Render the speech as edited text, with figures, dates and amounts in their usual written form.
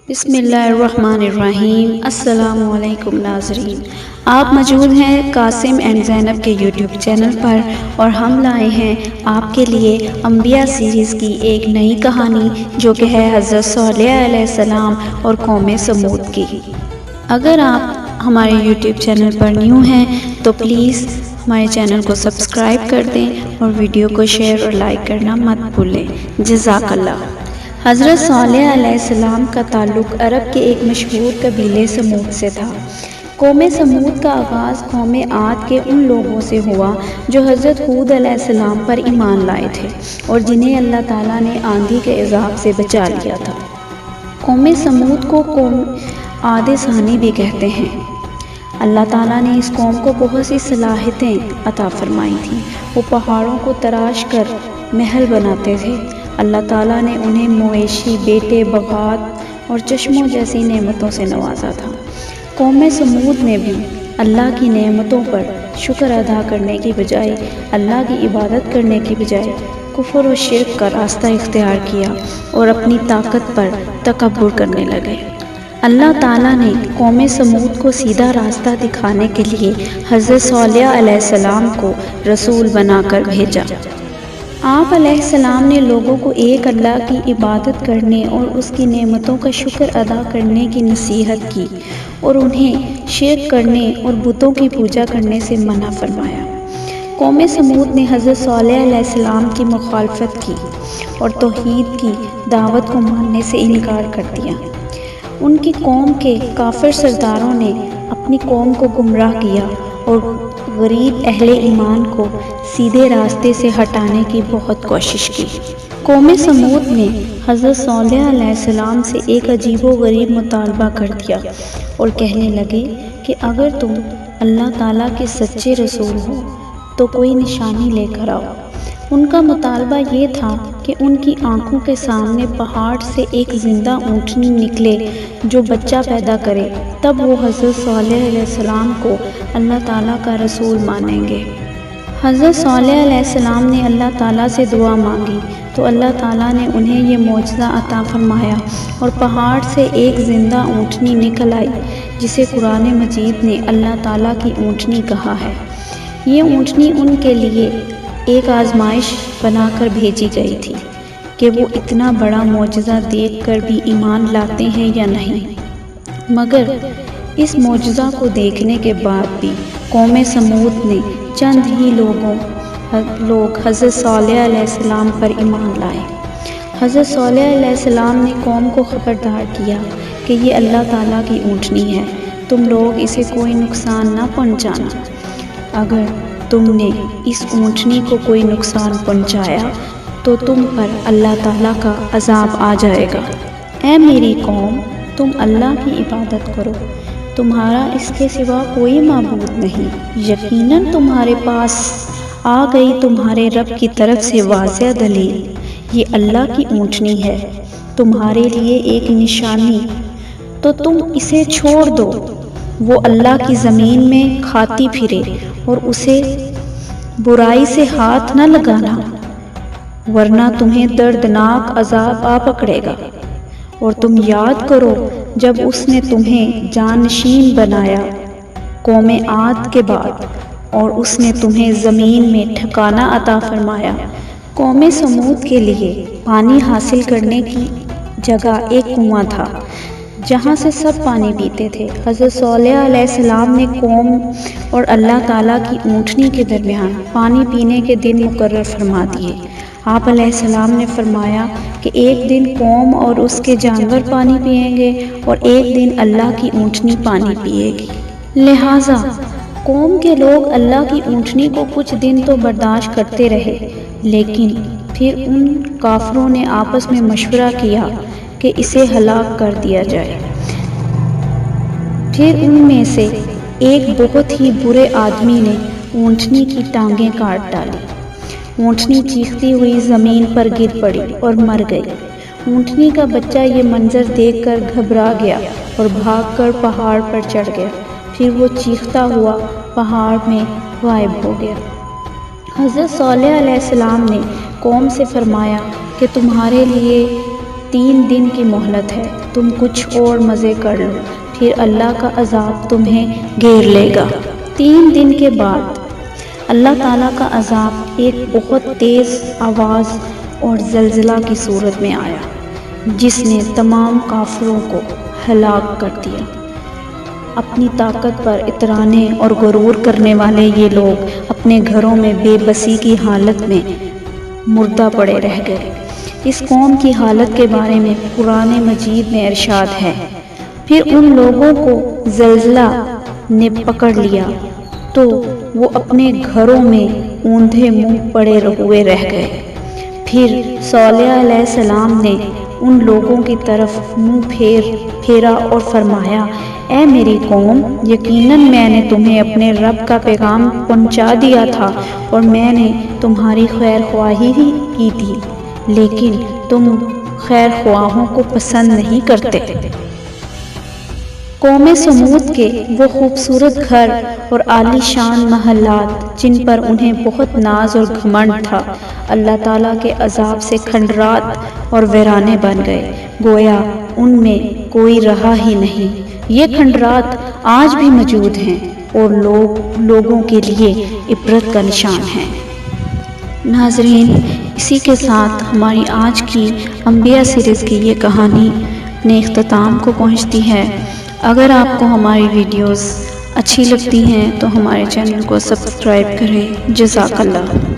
بسم اللہ الرحمن الرحیم۔ السلام علیکم ناظرین، آپ موجود ہیں قاسم اینڈ زینب کے یوٹیوب چینل پر اور ہم لائے ہیں آپ کے لیے انبیاء سیریز کی ایک نئی کہانی جو کہ ہے حضرت صالح علیہ السلام اور قوم سمود کی۔ اگر آپ ہمارے یوٹیوب چینل پر نیو ہیں تو پلیز ہمارے چینل کو سبسکرائب کر دیں اور ویڈیو کو شیئر اور لائک کرنا مت بھولیں۔ جزاک اللہ۔ حضرت صالح علیہ السلام کا تعلق عرب کے ایک مشہور قبیلے سمود سے تھا۔ قوم سمود کا آغاز قوم عاد کے ان لوگوں سے ہوا جو حضرت ہود علیہ السلام پر ایمان لائے تھے اور جنہیں اللہ تعالیٰ نے آندھی کے عذاب سے بچا لیا تھا۔ قوم سمود کو قوم عاد ثانی بھی کہتے ہیں۔ اللہ تعالیٰ نے اس قوم کو بہت سی صلاحیتیں عطا فرمائی تھیں۔ وہ پہاڑوں کو تراش کر محل بناتے تھے۔ اللہ تعالیٰ نے انہیں مویشی، بیٹے، باغات اور چشموں جیسی نعمتوں سے نوازا تھا۔ قوم سمود نے بھی اللہ کی نعمتوں پر شکر ادا کرنے کی بجائے، اللہ کی عبادت کرنے کی بجائے کفر و شرک کا راستہ اختیار کیا اور اپنی طاقت پر تکبر کرنے لگے۔ اللہ تعالیٰ نے قوم سمود کو سیدھا راستہ دکھانے کے لیے حضرت صالح علیہ السلام کو رسول بنا کر بھیجا۔ آپ علیہ السلام نے لوگوں کو ایک اللہ کی عبادت کرنے اور اس کی نعمتوں کا شکر ادا کرنے کی نصیحت کی اور انہیں شرک کرنے اور بتوں کی پوجا کرنے سے منع فرمایا۔ قوم سمود نے حضرت صالح علیہ السلام کی مخالفت کی اور توحید کی دعوت کو ماننے سے انکار کر دیا۔ ان کی قوم کے کافر سرداروں نے اپنی قوم کو گمراہ کیا اور غریب اہل ایمان کو سیدھے راستے سے ہٹانے کی بہت کوشش کی۔ قوم سمود نے حضرت صالح علیہ السلام سے ایک عجیب و غریب مطالبہ کر دیا اور کہنے لگے کہ اگر تم اللہ تعالیٰ کے سچے رسول ہو تو کوئی نشانی لے کر آؤ۔ ان کا مطالبہ یہ تھا کہ ان کی آنکھوں کے سامنے پہاڑ سے ایک زندہ اونٹنی نکلے جو بچہ پیدا کرے، تب وہ حضرت صالح علیہ السلام کو اللہ تعالیٰ کا رسول مانیں گے۔ حضرت صالح علیہ السلام نے اللہ تعالیٰ سے دعا مانگی تو اللہ تعالیٰ نے انہیں یہ معجزہ عطا فرمایا اور پہاڑ سے ایک زندہ اونٹنی نکل آئی جسے قرآن مجید نے اللہ تعالیٰ کی اونٹنی کہا ہے۔ یہ اونٹنی ان کے لیے ایک آزمائش بنا کر بھیجی گئی تھی کہ وہ اتنا بڑا معجزہ دیکھ کر بھی ایمان لاتے ہیں یا نہیں، مگر اس معجزہ کو دیکھنے کے بعد بھی قوم سمود نے چند ہی لوگ حضرت صالح علیہ السلام پر ایمان لائے۔ حضرت صالح علیہ السلام نے قوم کو خبردار کیا کہ یہ اللہ تعالیٰ کی اونٹنی ہے، تم لوگ اسے کوئی نقصان نہ پہنچانا۔ اگر تم نے اس اونٹنی کو کوئی نقصان پہنچایا تو تم پر اللہ تعالیٰ کا عذاب آ جائے گا۔ اے میری قوم، تم اللہ کی عبادت کرو، تمہارا اس کے سوا کوئی معبود نہیں۔ یقیناً تمہارے پاس آ گئی تمہارے رب کی طرف سے واضح دلیل، یہ اللہ کی اونٹنی ہے، تمہارے لیے ایک نشانی، تو تم اسے چھوڑ دو۔ وہ اللہ کی زمین میں کھاتی پھرے اور اسے برائی سے ہاتھ نہ لگانا، ورنہ تمہیں دردناک عذاب آ پکڑے گا۔ اور تم یاد کرو جب اس نے تمہیں جانشین بنایا قوم عاد کے بعد اور اس نے تمہیں زمین میں ٹھکانہ عطا فرمایا۔ قوم سمود کے لیے پانی حاصل کرنے کی جگہ ایک کنواں تھا جہاں سے سب پانی پیتے تھے۔ حضرت صالح علیہ السلام نے قوم اور اللہ تعالیٰ کی اونٹنی کے درمیان پانی پینے کے دن مقرر فرما دیے۔ آپ علیہ السلام نے فرمایا کہ ایک دن قوم اور اس کے جانور پانی پئیں گے اور ایک دن اللہ کی اونٹنی پانی پیے گی۔ لہٰذا قوم کے لوگ اللہ کی اونٹنی کو کچھ دن تو برداشت کرتے رہے، لیکن پھر ان کافروں نے آپس میں مشورہ کیا کہ اسے ہلاک کر دیا جائے۔ پھر ان میں سے ایک بہت ہی برے آدمی نے اونٹنی کی ٹانگیں کاٹ ڈالی۔ اونٹنی چیختی ہوئی زمین پر گر پڑی اور مر گئی۔ اونٹنی کا بچہ یہ منظر دیکھ کر گھبرا گیا اور بھاگ کر پہاڑ پر چڑھ گیا، پھر وہ چیختا ہوا پہاڑ میں غائب ہو گیا۔ حضرت صالح علیہ السلام نے قوم سے فرمایا کہ تمہارے لیے 3 دن کی مہلت ہے، تم کچھ اور مزے کر لو، پھر اللہ کا عذاب تمہیں گھیر لے گا۔ 3 دن کے بعد اللہ تعالیٰ کا عذاب ایک بہت تیز آواز اور زلزلہ کی صورت میں آیا، جس نے تمام کافروں کو ہلاک کر دیا۔ اپنی طاقت پر اترانے اور غرور کرنے والے یہ لوگ اپنے گھروں میں بے بسی کی حالت میں مردہ پڑے رہ گئے۔ اس قوم کی حالت کے بارے میں قرآن مجید میں ارشاد ہے، پھر ان لوگوں کو زلزلہ نے پکڑ لیا تو وہ اپنے گھروں میں اوندھے منہ پڑے ہوئے رہ گئے۔ پھر صالح علیہ السلام نے ان لوگوں کی طرف منہ پھیرا اور فرمایا، اے میری قوم، یقیناً میں نے تمہیں اپنے رب کا پیغام پہنچا دیا تھا اور میں نے تمہاری خیر خواہی ہی کی تھی، لیکن تم خیر خواہوں کو پسند نہیں کرتے۔ قوم سمود کے وہ خوبصورت گھر اور عالی شان محلات جن پر انہیں بہت ناز اور گھمنڈ تھا، اللہ تعالیٰ کے عذاب سے کھنڈرات اور ویرانے بن گئے، گویا ان میں کوئی رہا ہی نہیں۔ یہ کھنڈرات آج بھی موجود ہیں اور لوگوں کے لیے عبرت کا نشان ہیں۔ ناظرین، اسی کے ساتھ ہماری آج کی انبیاء سیریز کی یہ کہانی اپنے اختتام کو پہنچتی ہے۔ اگر آپ کو ہماری ویڈیوز اچھی لگتی ہیں تو ہمارے چینل کو سبسکرائب کریں۔ جزاک اللہ۔